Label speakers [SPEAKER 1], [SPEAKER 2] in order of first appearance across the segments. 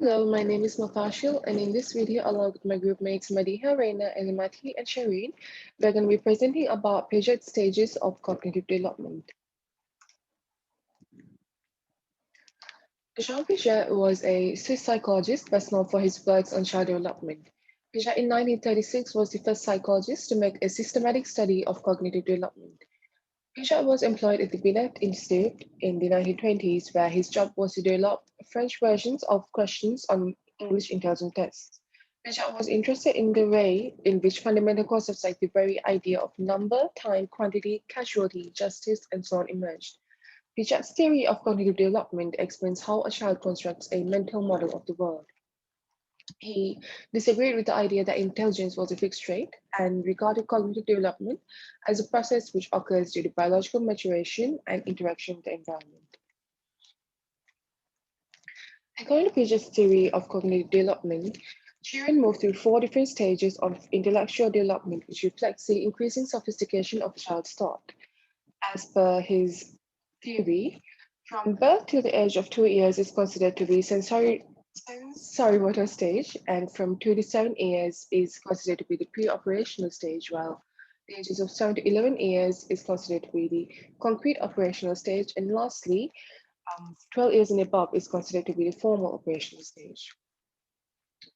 [SPEAKER 1] Hello, my name is Mafashil, and in this video, along with my group mates Madiha, Reina, Elimati, and Shireen, we're going to be presenting about Piaget stages of cognitive development. Jean Piaget was a Swiss psychologist best known for his works on child development. Piaget in 1936 was the first psychologist to make a systematic study of cognitive development. Piaget was employed at the Binet Institute in the 1920s, where his job was to develop French versions of questions on English intelligence tests. Piaget was interested in the way in which fundamental concepts like the very idea of number, time, quantity, causality, justice, and so on emerged. Piaget's theory of cognitive development explains how a child constructs a mental model of the world. He disagreed with the idea that intelligence was a fixed trait and regarded cognitive development as a process which occurs due to biological maturation and interaction with the environment. According to Piaget's theory of cognitive development, children move through four different stages of intellectual development, which reflects the increasing sophistication of a child's thought. As per his theory, from birth to the age of 2 years is considered to be sensory motor stage, and from 2 to 7 years is considered to be the pre-operational stage, while the ages of 7 to 11 years is considered to be the concrete operational stage, and lastly, 12 years and above is considered to be the formal operational stage.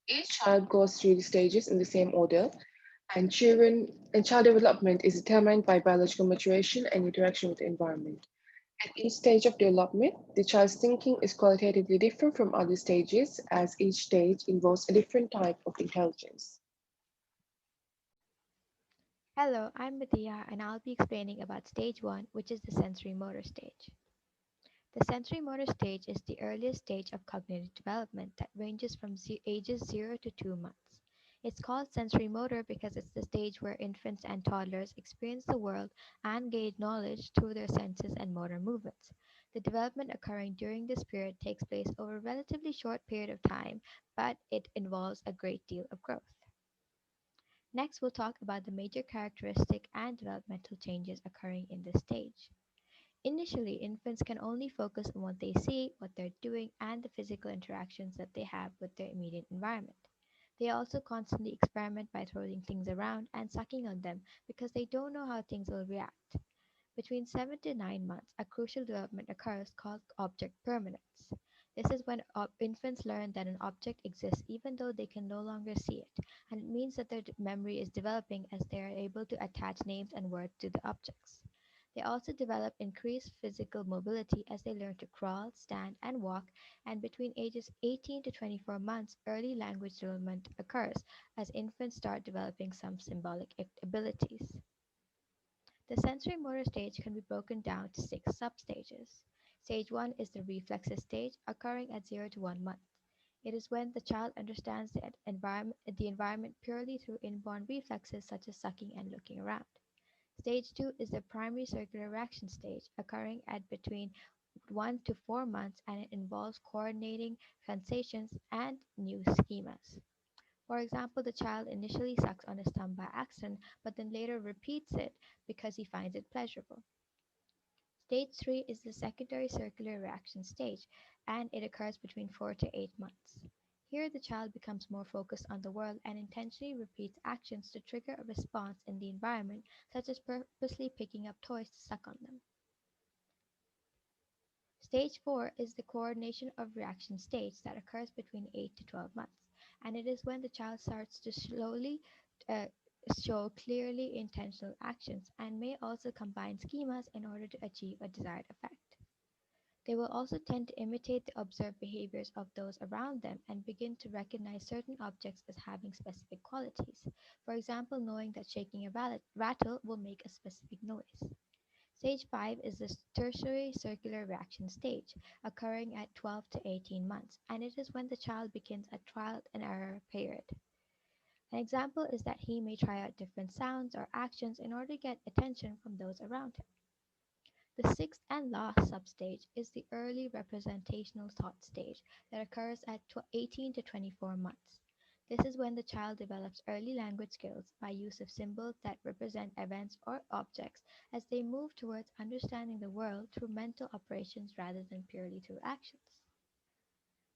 [SPEAKER 1] Each child goes through the stages in the same order, and child development is determined by biological maturation and interaction with the environment. At each stage of development, the child's thinking is qualitatively different from other stages, as each stage involves a different type of intelligence.
[SPEAKER 2] Hello, I'm Vidya and I'll be explaining about stage 1, which is the sensory motor stage. The sensory motor stage is the earliest stage of cognitive development that ranges from ages 0 to 2 months. It's called sensory motor because it's the stage where infants and toddlers experience the world and gain knowledge through their senses and motor movements. The development occurring during this period takes place over a relatively short period of time, but it involves a great deal of growth. Next, we'll talk about the major characteristic and developmental changes occurring in this stage. Initially, infants can only focus on what they see, what they're doing, and the physical interactions that they have with their immediate environment. They also constantly experiment by throwing things around and sucking on them because they don't know how things will react. Between 7 to 9 months, a crucial development occurs called object permanence. This is when infants learn that an object exists even though they can no longer see it, and it means that their memory is developing as they are able to attach names and words to the objects. They also develop increased physical mobility as they learn to crawl, stand, and walk, and between ages 18 to 24 months, early language development occurs as infants start developing some symbolic abilities. The sensory motor stage can be broken down to six substages. Stage 1 is the reflexes stage, occurring at 0 to 1 month. It is when the child understands the environment purely through inborn reflexes such as sucking and looking around. Stage 2 is the primary circular reaction stage, occurring at between 1 to 4 months, and it involves coordinating sensations and new schemas. For example, the child initially sucks on his thumb by accident, but then later repeats it because he finds it pleasurable. Stage 3 is the secondary circular reaction stage, and it occurs between 4 to 8 months. Here, the child becomes more focused on the world and intentionally repeats actions to trigger a response in the environment, such as purposely picking up toys to suck on them. Stage 4 is the coordination of reaction stage that occurs between 8 to 12 months, and it is when the child starts to slowly uh, show clearly intentional actions and may also combine schemas in order to achieve a desired effect. They will also tend to imitate the observed behaviors of those around them and begin to recognize certain objects as having specific qualities. For example, knowing that shaking a rattle will make a specific noise. Stage 5 is the tertiary circular reaction stage, occurring at 12 to 18 months, and it is when the child begins a trial and error period. An example is that he may try out different sounds or actions in order to get attention from those around him. The sixth and last substage is the early representational thought stage that occurs at 18 to 24 months. This is when the child develops early language skills by use of symbols that represent events or objects as they move towards understanding the world through mental operations rather than purely through actions.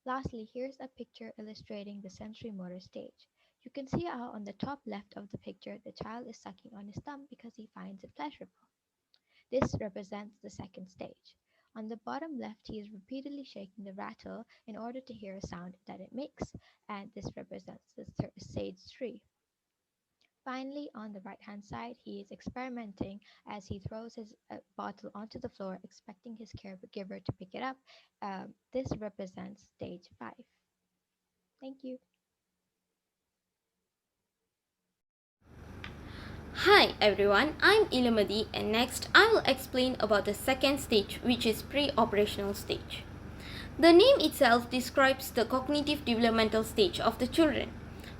[SPEAKER 2] Lastly, here's a picture illustrating the sensory motor stage. You can see how on the top left of the picture the child is sucking on his thumb because he finds it pleasurable. This represents the second stage. On the bottom left, he is repeatedly shaking the rattle in order to hear a sound that it makes, and this represents the stage 3. Finally, on the right hand side, he is experimenting as he throws his bottle onto the floor, expecting his caregiver to pick it up. This represents stage 5. Thank you.
[SPEAKER 3] Hi everyone, I'm Ilamadi and next I will explain about the second stage, which is pre-operational stage. The name itself describes the cognitive developmental stage of the children.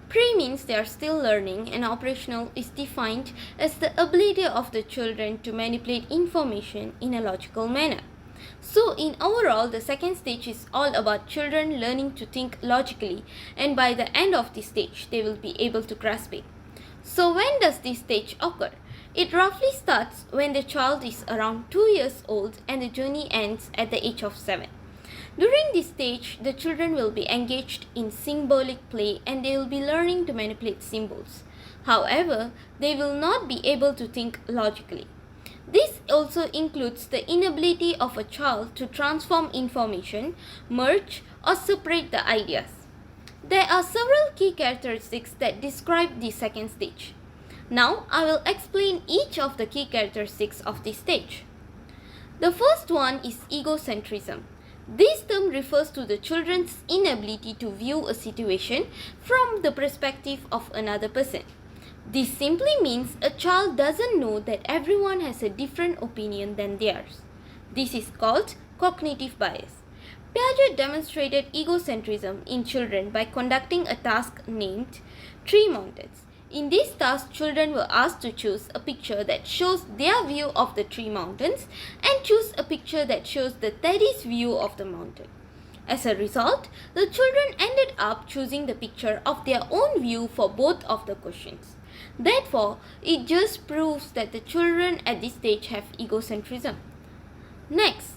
[SPEAKER 3] Pre means they are still learning and operational is defined as the ability of the children to manipulate information in a logical manner. So in overall, the second stage is all about children learning to think logically, and by the end of this stage, they will be able to grasp it. So when does this stage occur? It roughly starts when the child is around 2 years old and the journey ends at the age of 7. During this stage, the children will be engaged in symbolic play and they will be learning to manipulate symbols. However, they will not be able to think logically. This also includes the inability of a child to transform information, merge, or separate the ideas. There are several key characteristics that describe the second stage. Now, I will explain each of the key characteristics of this stage. The first one is egocentrism. This term refers to the children's inability to view a situation from the perspective of another person. This simply means a child doesn't know that everyone has a different opinion than theirs. This is called cognitive bias. Piaget demonstrated egocentrism in children by conducting a task named Tree Mountains. In this task, children were asked to choose a picture that shows their view of the tree mountains and choose a picture that shows the teddy's view of the mountain. As a result, the children ended up choosing the picture of their own view for both of the questions. Therefore, it just proves that the children at this stage have egocentrism. Next,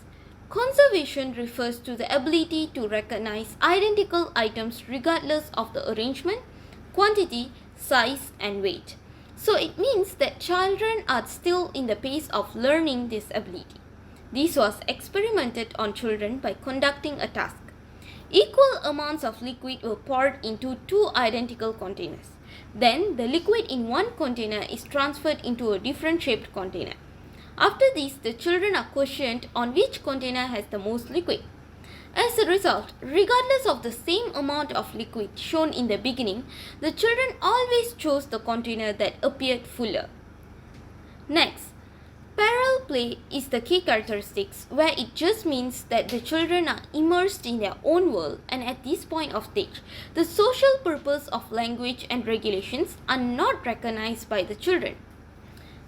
[SPEAKER 3] conservation refers to the ability to recognize identical items regardless of the arrangement, quantity, size, and weight. So it means that children are still in the phase of learning this ability. This was experimented on children by conducting a task. Equal amounts of liquid were poured into two identical containers. Then the liquid in one container is transferred into a different shaped container. After this, the children are questioned on which container has the most liquid. As a result, regardless of the same amount of liquid shown in the beginning, the children always chose the container that appeared fuller. Next, parallel play is the key characteristics where it just means that the children are immersed in their own world, and at this point of stage, the social purpose of language and regulations are not recognized by the children.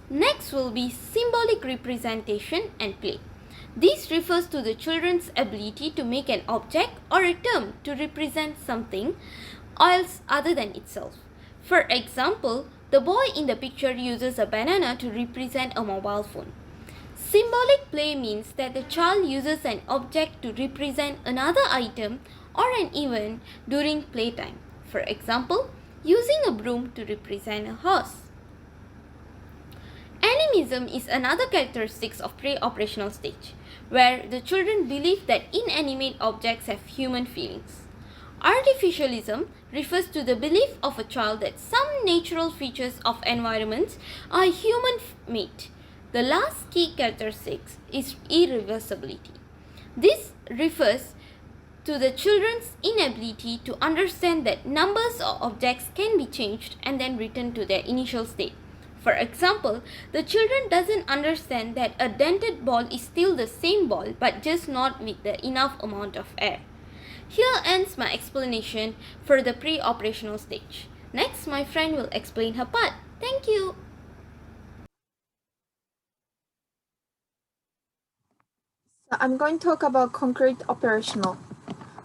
[SPEAKER 3] Next will be symbolic representation and play. This refers to the children's ability to make an object or a term to represent something else other than itself. For example, the boy in the picture uses a banana to represent a mobile phone. Symbolic play means that the child uses an object to represent another item or an event during playtime. For example, using a broom to represent a horse. Animism is another characteristic of pre-operational stage, where the children believe that inanimate objects have human feelings. Artificialism refers to the belief of a child that some natural features of environments are human-made. The last key characteristic is irreversibility. This refers to the children's inability to understand that numbers or objects can be changed and then returned to their initial state. For example, the children doesn't understand that a dented ball is still the same ball but just not with the enough amount of air. Here ends my explanation for the pre-operational stage. Next, my friend will explain her part. Thank you.
[SPEAKER 4] So I'm going to talk about concrete operational.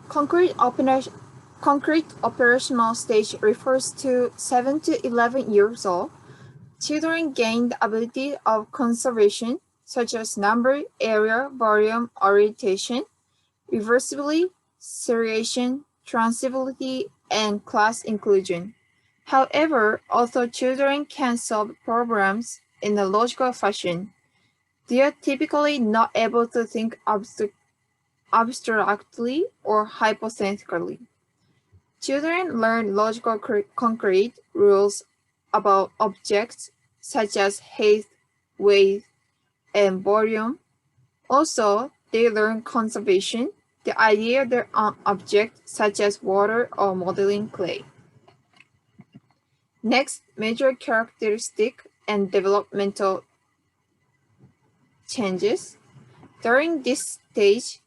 [SPEAKER 4] Concrete operational stage refers to 7 to 11 years old. Children gain the ability of conservation, such as number, area, volume, orientation, reversibility, seriation, transferability, and class inclusion. However, although children can solve problems in a logical fashion, they are typically not able to think abstractly or hypothetically. Children learn logical concrete rules about objects such as height, weight, and volume. Also, they learn conservation, the idea that an object such as water or modeling clay. Next, major characteristic and developmental changes. During this stage,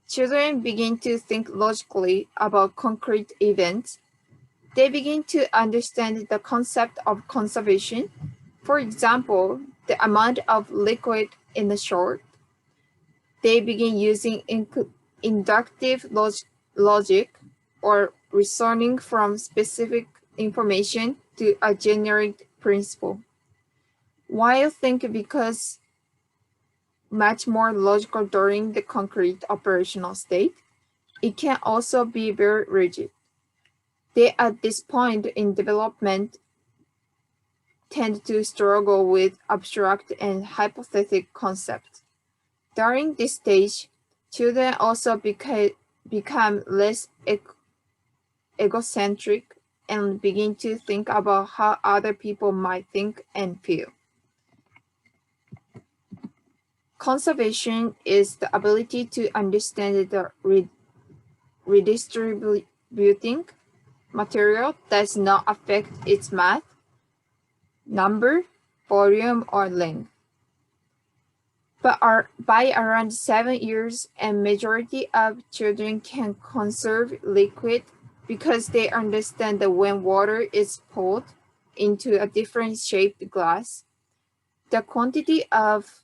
[SPEAKER 4] children begin to think logically about concrete events. They begin to understand the concept of conservation. For example, the amount of liquid in the short. They begin using inductive logic or reasoning from specific information to a generic principle. While think becomes much more logical during the concrete operational state, it can also be very rigid. They at this point in development tend to struggle with abstract and hypothetical concepts. During this stage, children also become less egocentric and begin to think about how other people might think and feel. Conservation is the ability to understand the redistributing material does not affect its mass, number, volume, or length. But by around 7 years, a majority of children can conserve liquid because they understand that when water is poured into a different shaped glass, the quantity of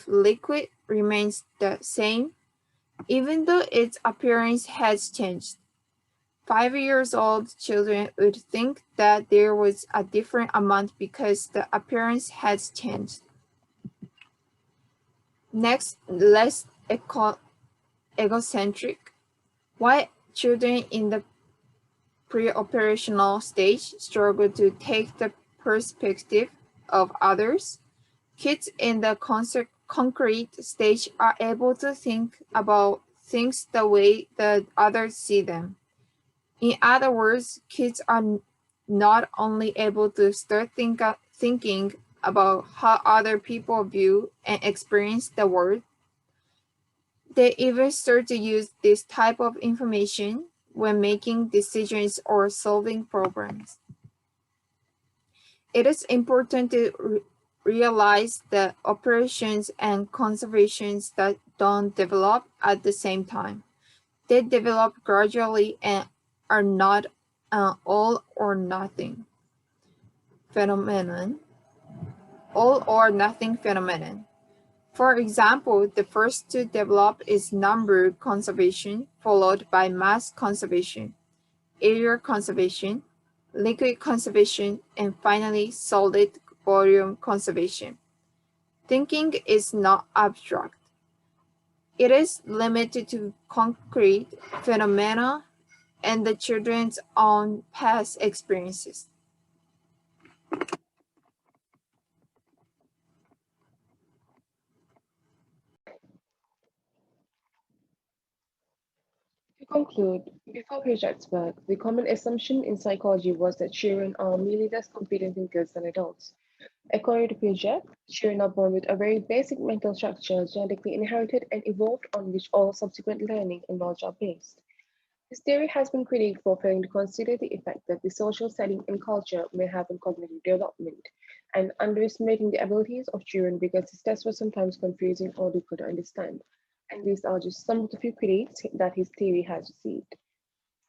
[SPEAKER 4] liquid remains the same, even though its appearance has changed. 5-year-old children would think that there was a different amount because the appearance has changed. Next, less egocentric. Why children in the pre-operational stage struggle to take the perspective of others? Kids in the concrete stage are able to think about things the way that others see them. In other words, kids are not only able to start thinking about how other people view and experience the world, they even start to use this type of information when making decisions or solving problems. It is important to realize that operations and conservations that don't develop at the same time. They develop gradually and are not an all or nothing phenomenon. All or nothing phenomenon. For example, the first to develop is number conservation, followed by mass conservation, area conservation, liquid conservation, and finally solid volume conservation. Thinking is not abstract. It is limited to concrete phenomena and the children's own past experiences.
[SPEAKER 1] To conclude, before Piaget's work, the common assumption in psychology was that children are merely less competent thinkers than adults. According to Piaget, children are born with a very basic mental structure genetically inherited and evolved on which all subsequent learning and knowledge are based. This theory has been critiqued for failing to consider the effect that the social setting and culture may have on cognitive development, and underestimating the abilities of children because his tests were sometimes confusing or difficult to understand. And these are just some of the few critiques that his theory has received.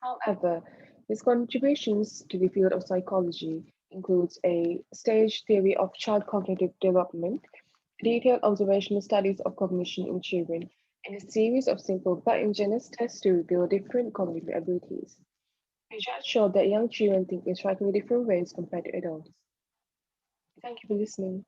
[SPEAKER 1] However, his contributions to the field of psychology includes a stage theory of child cognitive development, detailed observational studies of cognition in children, and a series of simple but ingenious tests to reveal different cognitive abilities. Piaget showed that young children think in strikingly different ways compared to adults. Thank you for listening.